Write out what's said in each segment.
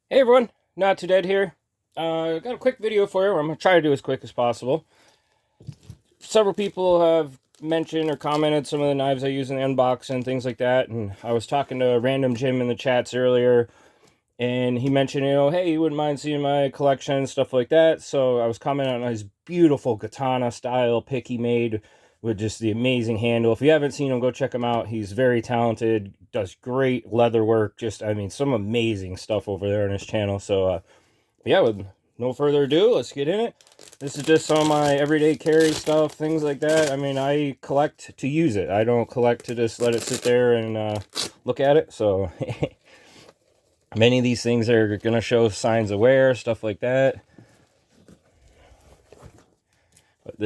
Hey everyone, Not Too Dead here. Got a quick video for you. I'm going to try to do as quick as possible. Several people have mentioned or commented some of the knives I use in the unboxing, things like that. And I was talking to Random Jim in the chats earlier, and he mentioned, hey, you wouldn't mind seeing my collection and stuff like that. So I was commenting on his beautiful katana style pick he made with just the amazing handle. If you haven't seen him, go check him out. He's very talented, does great leather work. Some amazing stuff over there on his channel. So, yeah, with no further ado, let's get in it. This is just some of my everyday carry stuff, things like that. I collect to use it. I don't collect to just let it sit there and look at it. So many of these things are going to show signs of wear, stuff like that. But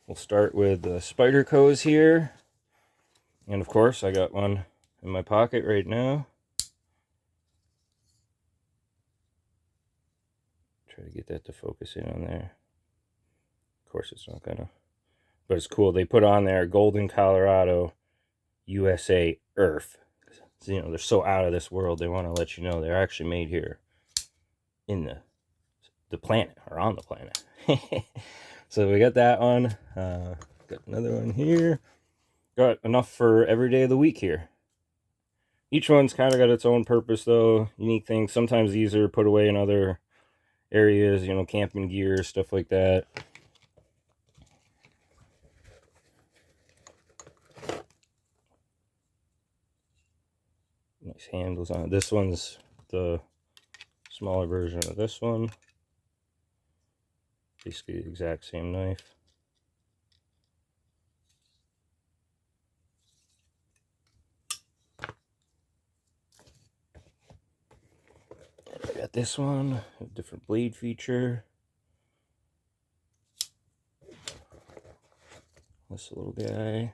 we'll start with the Spydercos here. And of course, I got one in my pocket right now. Try to get that to focus in on there. Of course, it's not gonna. But it's cool. They put on there Golden, Colorado, USA, Earth. So, they're so out of this world. They want to let you know they're actually made here in the planet, or on the planet. So we got that one. Got another one here. Got enough for every day of the week here. Each one's kind of got its own purpose, though. Unique things. Sometimes these are put away in other areas, camping gear, stuff like that. Nice handles on it. This one's the smaller version of this one. Basically the exact same knife. I got this one, a different blade feature. This little guy.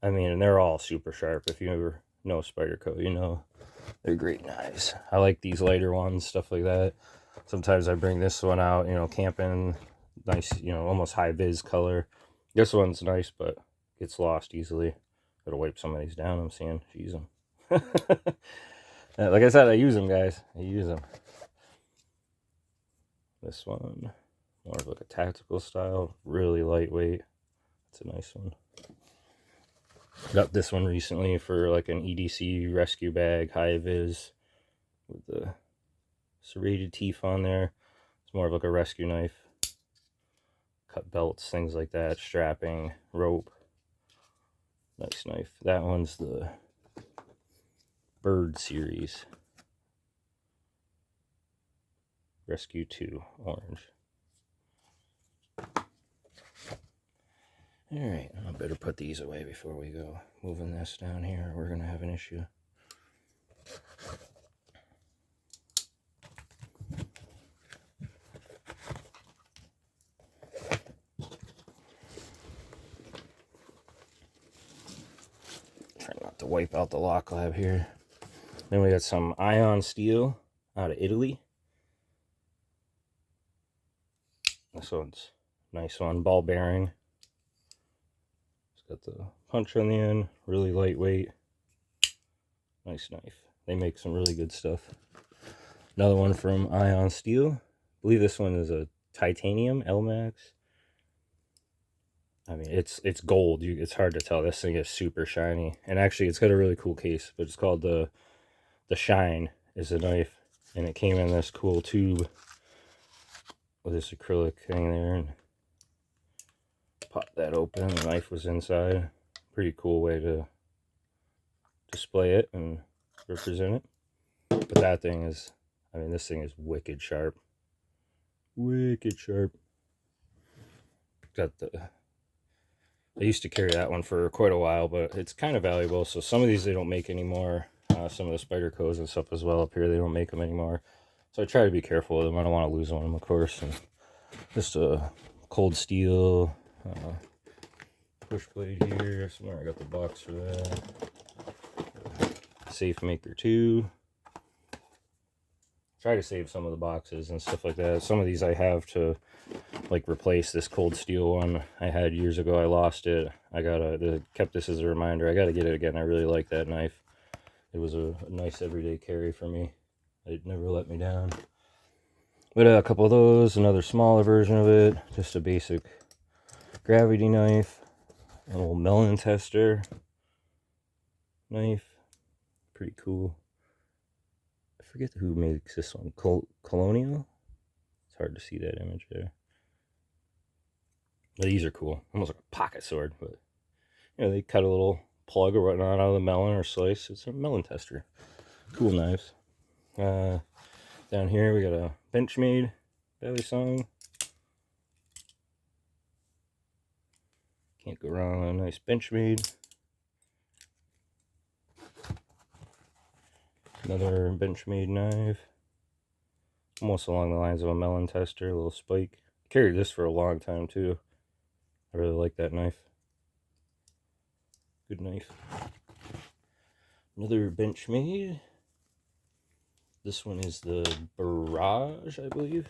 And they're all super sharp. If you ever know Spyderco, they're great knives. I like these lighter ones, stuff like that. Sometimes I bring this one out, camping. Nice, almost high vis color. This one's nice, but gets lost easily. Gotta wipe some of these down. I'm seeing. Jeez, them. Like I said, I use them, guys. I use them. This one, more of like a tactical style, really lightweight. It's a nice one. Got this one recently for like an EDC rescue bag, high vis, with the serrated teeth on there. It's more of like a rescue knife. Cut belts, things like that, strapping, rope. Nice knife. That one's the Bird series. Rescue 2, orange. Alright, I better put these away before we go moving this down here. We're going to have an issue. Try not to wipe out the lock lab here. Then we got some ion steel out of Italy. This one's a nice one, ball bearing. It's got the punch on the end, really lightweight. Nice knife. They make some really good stuff. Another one from Ion Steel. I believe this one is a titanium LMAX. It's gold. It's hard to tell. This thing is super shiny. And actually, it's got a really cool case. But it's called the Shine is a knife. And it came in this cool tube with this acrylic thing there. And pop that open. The knife was inside. Pretty cool way to display it and represent it. But that thing is, this thing is wicked sharp. Wicked sharp. Got I used to carry that one for quite a while, but it's kind of valuable. So some of these they don't make anymore. Some of the Spydercos and stuff as well up here, they don't make them anymore. So I try to be careful with them. I don't want to lose one of them, of course. And just a cold steel push blade here. Somewhere I got the box for that. Safe Maker 2. Try to save some of the boxes and stuff like that. Some of these I have to like replace this cold steel one I had years ago. I lost it. Kept this as a reminder. I gotta get it again. I really like that knife. It was a nice everyday carry for me. It never let me down. But a couple of those, another smaller version of it, just a basic gravity knife, a little melon tester knife, pretty cool. I forget who makes this one, Colonial? It's hard to see that image there. But these are cool, almost like a pocket sword, but you know, they cut a little plug or whatnot out of the melon or slice. It's a melon tester. Cool knives. Down here we got a Benchmade belly song. Can't go wrong with a nice Benchmade. Another Benchmade knife. Almost along the lines of a melon tester, a little spike. Carried this for a long time too. I really like that knife. Good knife. Another Benchmade. This one is the Barrage, I believe.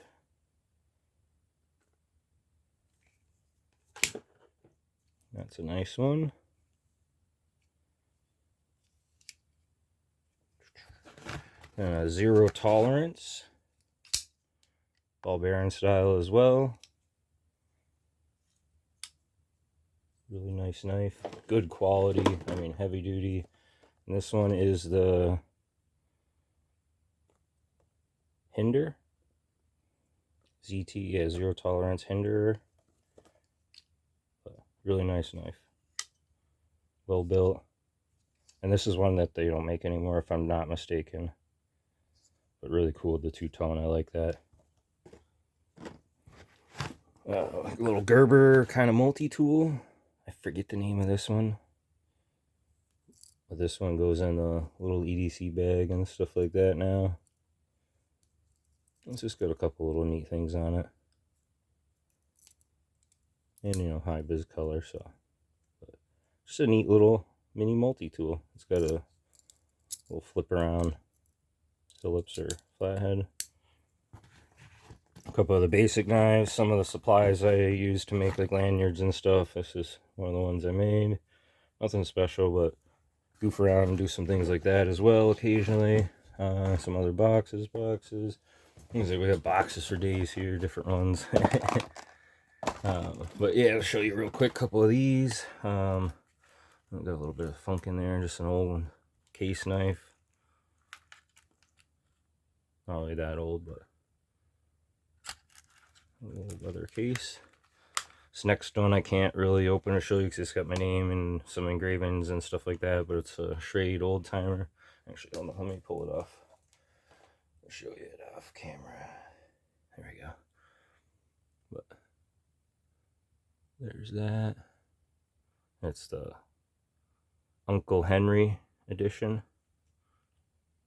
That's a nice one. Zero Tolerance. Ball bearing style as well. Really nice knife. Good quality. I mean, heavy duty. And this one is the Hinder. ZT, yeah, Zero Tolerance Hinder. Really nice knife. Well built. And this is one that they don't make anymore, if I'm not mistaken. But really cool, the two-tone. I like that. Like a little Gerber kind of multi-tool. I forget the name of this one. But this one goes in a little EDC bag and stuff like that now. It's just got a couple little neat things on it. And, you know, high vis color, so. But just a neat little mini multi-tool. It's got a little flip around Phillips or flathead. A couple of the basic knives, some of the supplies I use to make like lanyards and stuff. This is one of the ones I made. Nothing special, but goof around and do some things like that as well occasionally. Some other boxes. Things like we have boxes for days here, different ones. But yeah, I'll show you real quick a couple of these. Got a little bit of funk in there, just an old case knife. Not really that old, but a little leather case. This next one I can't really open or show you because it's got my name and some engravings and stuff like that, but it's a Schrade old timer. Actually, hold on, let me pull it off. I'll show you it off camera. There we go. But there's that. That's the Uncle Henry edition.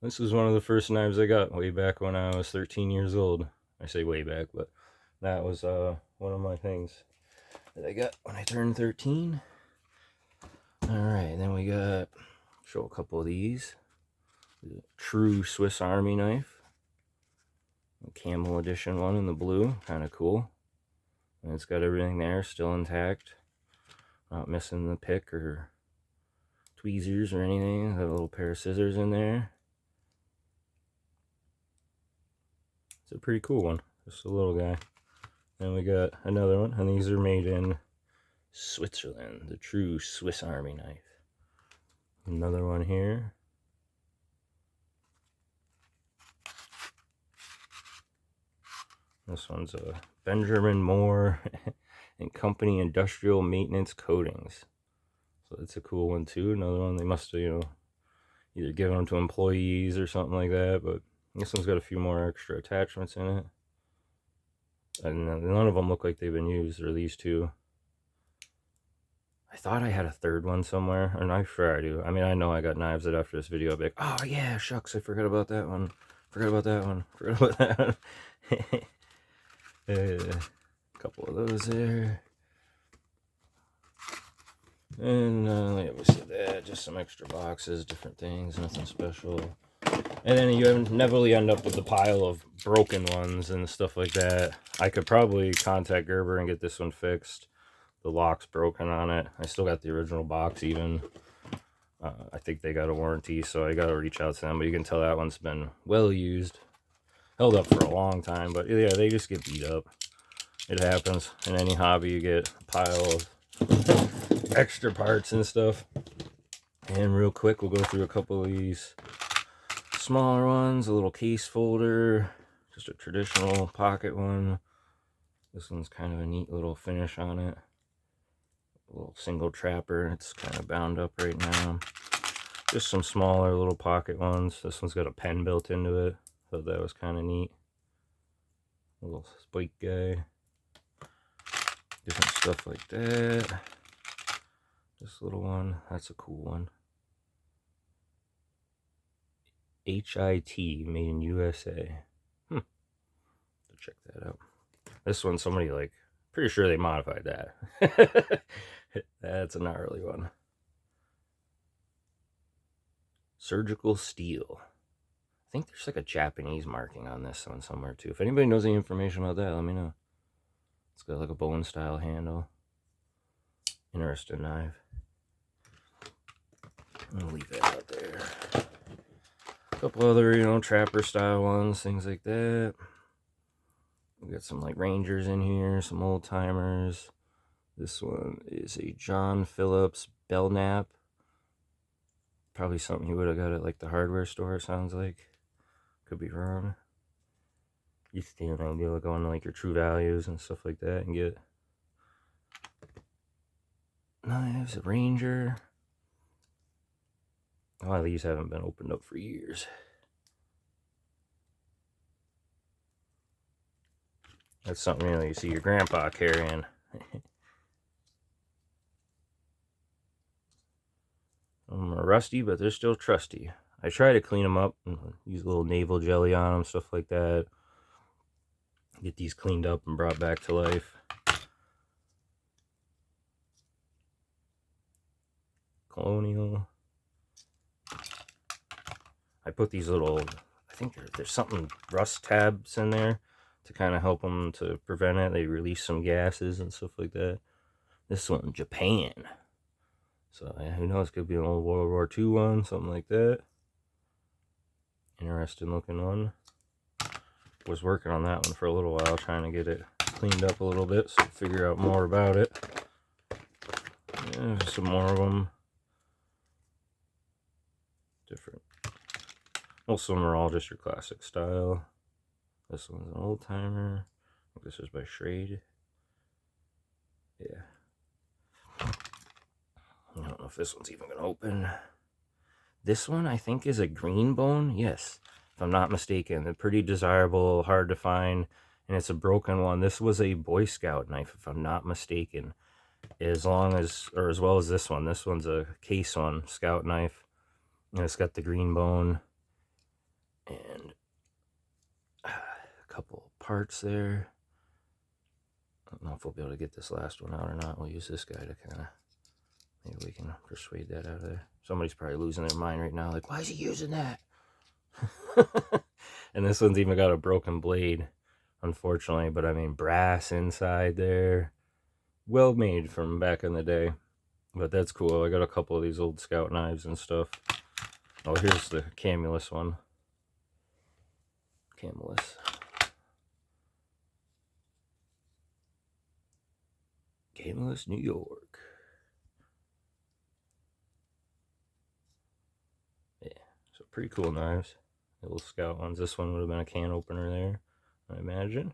This was one of the first knives I got way back when I was 13 years old. I say way back, but that was one of my things that I got when I turned 13. Alright, then we got, show a couple of these. The true Swiss Army knife. A camel edition one in the blue, kind of cool. And it's got everything there, still intact. Not missing the pick or tweezers or anything. Got a little pair of scissors in there. It's a pretty cool one, just a little guy. Then we got another one, and these are made in Switzerland, the true Swiss Army knife. Another one here. This one's a Benjamin Moore and Company Industrial Maintenance Coatings. So that's a cool one too. Another one they must have, you know, either given them to employees or something like that, but this one's got a few more extra attachments in it. And none of them look like they've been used, or these two. I thought I had a third one somewhere, and I'm sure I do. I mean, I know I got knives that after this video I'll be like, oh yeah, shucks, I forgot about that one. Forgot about that one. Forgot about that one. A couple of those there. And like we said that, just some extra boxes, different things, nothing special. And then you inevitably end up with a pile of broken ones and stuff like that. I could probably contact Gerber and get this one fixed. The lock's broken on it. I still got the original box even. I think they got a warranty, so I got to reach out to them. But you can tell that one's been well used, held up for a long time. But yeah, they just get beat up. It happens in any hobby. You get a pile of extra parts and stuff. And real quick, we'll go through a couple of these smaller ones. A little case folder, just a traditional pocket one. This one's kind of a neat little finish on it. A little single trapper. It's kind of bound up right now. Just some smaller little pocket ones. This one's got a pen built into it. Thought that was kind of neat. A little spike guy. Different stuff like that. This little one, that's a cool one. HIT, made in USA. To check that out. This one, somebody like, pretty sure they modified that. That's a gnarly one. Surgical steel. I think there's like a Japanese marking on this one somewhere too. If anybody knows any information about that, let me know. It's got like a bone style handle. Interesting knife. I'll leave that out there. A couple other, you know, trapper style ones, things like that. We got some like Rangers in here, some old timers. This one is a John Phillips Belknap. Probably something you would have got at like the hardware store, it sounds like. Could be wrong. Used to have an idea of going to like your True Values and stuff like that and get knives, a Ranger. A lot of these haven't been opened up for years. That's something, you know, you see your grandpa carrying. Some are rusty, but they're still trusty. I try to clean them up and use a little navel jelly on them, stuff like that. Get these cleaned up and brought back to life. Colonial. I put these little, I think there's something, rust tabs in there to kind of help them to prevent it. They release some gases and stuff like that. This one, Japan. So yeah, who knows, could be an old World War II one, something like that. Interesting looking one. Was working on that one for a little while, trying to get it cleaned up a little bit, so figure out more about it. Yeah, some more of them. Different. Most of them are all just your classic style. This one's an old timer. I think this is by Schrade. Yeah. I don't know if this one's even going to open. This one, I think, is a green bone. Yes, if I'm not mistaken. They're pretty desirable, hard to find, and it's a broken one. This was a Boy Scout knife, if I'm not mistaken. As well as this one. This one's a case one, Scout knife. And it's got the green bone. And a couple parts there. I don't know if we'll be able to get this last one out or not. We'll use this guy to kind of, maybe we can persuade that out of there. Somebody's probably losing their mind right now, like, why is he using that? And this one's even got a broken blade, unfortunately. But I mean, brass inside there. Well made from back in the day. But that's cool. I got a couple of these old Scout knives and stuff. Oh, here's the Camulus one. Camulus, New York. Yeah, so pretty cool knives. Little Scout ones. This one would have been a can opener there, I imagine.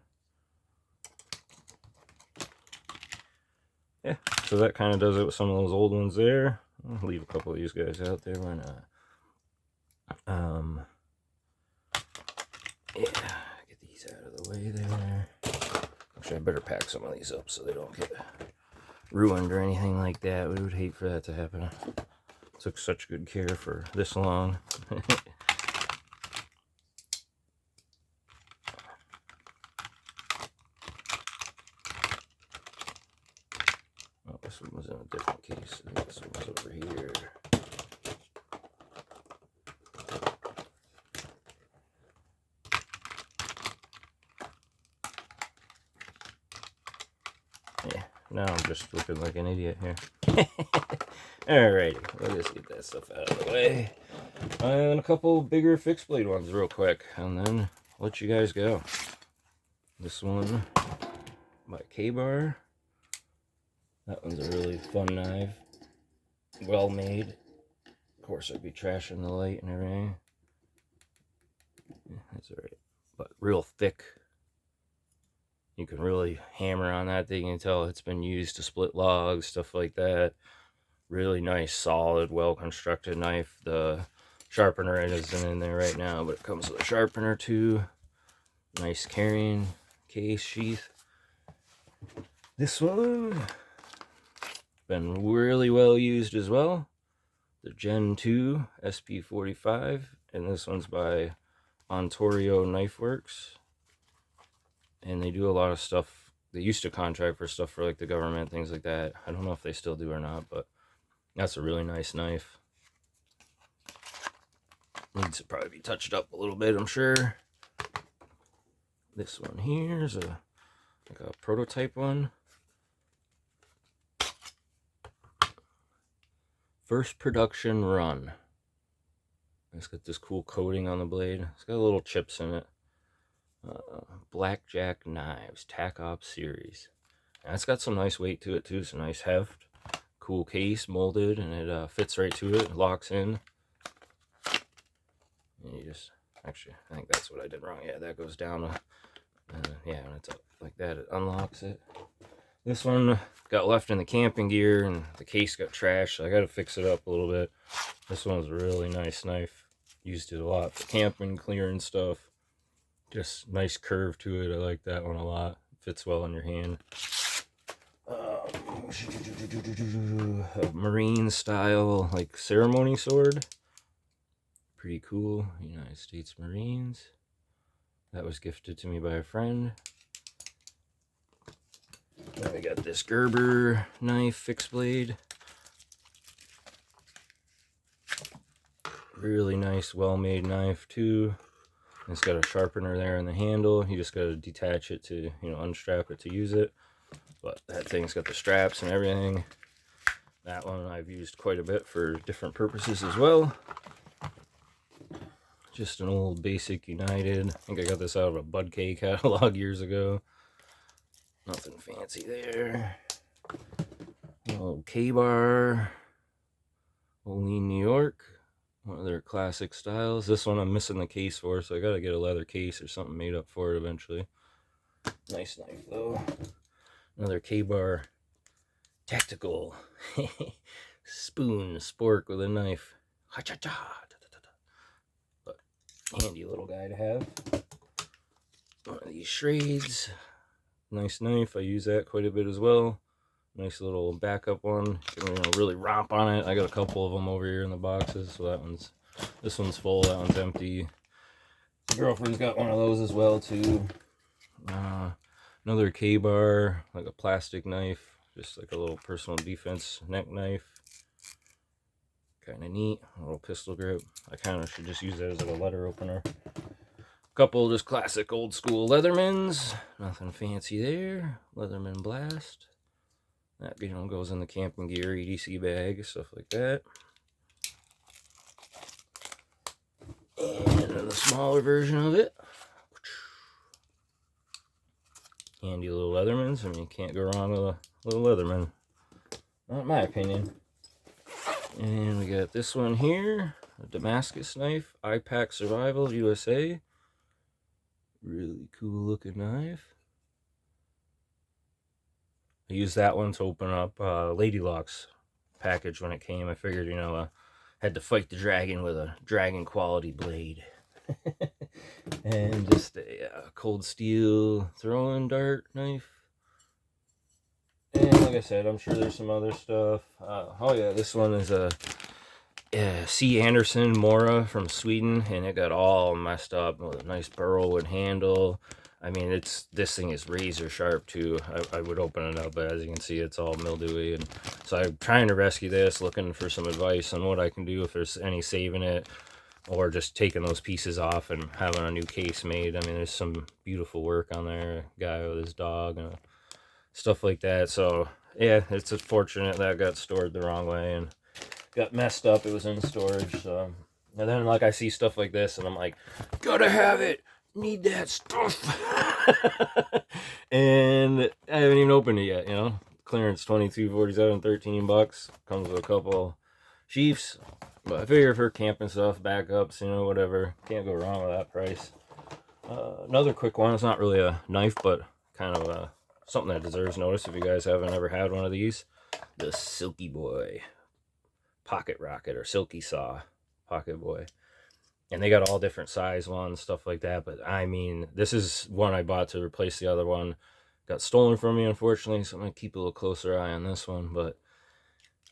Yeah, so that kind of does it with some of those old ones there. I'll leave a couple of these guys out there. Why not? Yeah, get these out of the way there. Actually, I better pack some of these up so they don't get ruined or anything like that. We would hate for that to happen. Took such good care for this long. Oh, this one was in a different case. This one was over here. Yeah, now I'm just looking like an idiot here. Alrighty, we'll just get that stuff out of the way. And a couple bigger fixed blade ones real quick, and then I'll let you guys go. This one by K-Bar. That one's a really fun knife. Well made. Of course, I'd be trashing the light and everything. That's alright. But real thick. You can really hammer on that thing and tell it's been used to split logs, stuff like that. Really nice, solid, well-constructed knife. The sharpener isn't in there right now, but it comes with a sharpener too. Nice carrying case sheath. This one been really well used as well. The Gen 2 SP45, and this one's by Ontario Knife Works. And they do a lot of stuff. They used to contract for stuff for like the government, things like that. I don't know if they still do or not, but that's a really nice knife. Needs to probably be touched up a little bit, I'm sure. This one here is like a prototype one. First production run. It's got this cool coating on the blade. It's got little chips in it. Blackjack Knives Tac Op series. And it's got some nice weight to it too. Some nice heft. Cool case, molded, and it fits right to it. Locks in. And you just, actually, I think that's what I did wrong. Yeah, that goes down. Yeah, when it's up like that, it unlocks it. This one got left in the camping gear, and the case got trashed, so I got to fix it up a little bit. This one's a really nice knife. Used it a lot for camping, clearing stuff. Just nice curve to it. I like that one a lot. Fits well in your hand. A marine style, like ceremony sword. Pretty cool. United States Marines. That was gifted to me by a friend. Then we got this Gerber knife, fixed blade. Really nice, well-made knife too. It's got a sharpener there in the handle. You just got to detach it to, unstrap it to use it. But that thing's got the straps and everything. That one I've used quite a bit for different purposes as well. Just an old basic United. I think I got this out of a Bud K catalog years ago. Nothing fancy there. Old K-Bar. Olean, New York. One of their classic styles. This one I'm missing the case for, so I gotta get a leather case or something made up for it eventually. Nice knife though. Another K-Bar tactical spoon spork with a knife. Ha-cha-cha. But handy little guy to have. One of these Shrades. Nice knife. I use that quite a bit as well. Nice little backup one. You can really romp on it. I got a couple of them over here in the boxes. So this one's full. That one's empty. My girlfriend's got one of those as well too. Another K-Bar, like a plastic knife, just like a little personal defense neck knife. Kind of neat. A little pistol grip. I kind of should just use that as like a letter opener. Couple just classic old school Leathermans. Nothing fancy there. Leatherman Blast. That, goes in the camping gear, EDC bag, stuff like that. And then the smaller version of it. Handy little Leathermans. I mean, you can't go wrong with a little Leatherman. Not in my opinion. And we got this one here. A Damascus knife. IPAC Survival, USA. Really cool looking knife. I used that one to open up Lady Luck's package when it came. I figured, had to fight the dragon with a dragon quality blade. And just a cold steel throwing dart knife. And like I said, I'm sure there's some other stuff. Oh yeah, this one is a C. Anderson Mora from Sweden, and it got all messed up with a nice burlwood handle. I mean, this thing is razor sharp too. I would open it up, but as you can see, it's all mildewy. And so I'm trying to rescue this, looking for some advice on what I can do if there's any saving it, or just taking those pieces off and having a new case made. I mean, there's some beautiful work on there. A guy with his dog and stuff like that. So yeah, it's unfortunate that got stored the wrong way and got messed up. It was in storage. So. And then, like, I see stuff like this, and I'm like, gotta have it. Need that stuff. And I haven't even opened it yet, you know. Clearance $22.47, $13. Comes with a couple sheaths. But I figure for camping stuff, backups, you know, whatever. Can't go wrong with that price. Another quick one. It's not really a knife, but kind of something that deserves notice if you guys haven't ever had one of these. The Silky Boy Pocket Rocket, or Silky Saw Pocket Boy. And they got all different size ones, stuff like that. But I mean, this is one I bought to replace the other one. Got stolen from me, unfortunately, so I'm going to keep a little closer eye on this one. But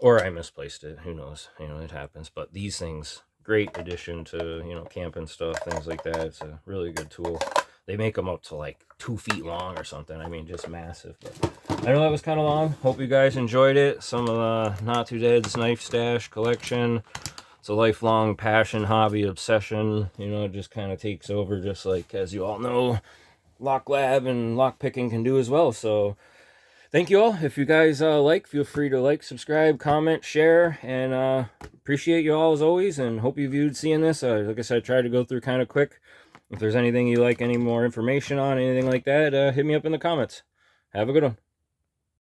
or I misplaced it. Who knows? You know, it happens. But these things, great addition to, you know, camping stuff, things like that. It's a really good tool. They make them up to like 2 feet long or something. I mean, just massive. But I know that was kind of long. Hope you guys enjoyed it. Some of the Not Too Dead's knife stash collection. It's a lifelong passion, hobby, obsession. You know, it just kind of takes over, just like, as you all know, lock lab and lock picking can do as well. So thank you all. If you guys feel free to like, subscribe, comment, share, and appreciate you all as always, and hope you viewed seeing this. Like I said, I tried to go through kind of quick. If there's anything you like, any more information on, anything like that, hit me up in the comments. Have a good one.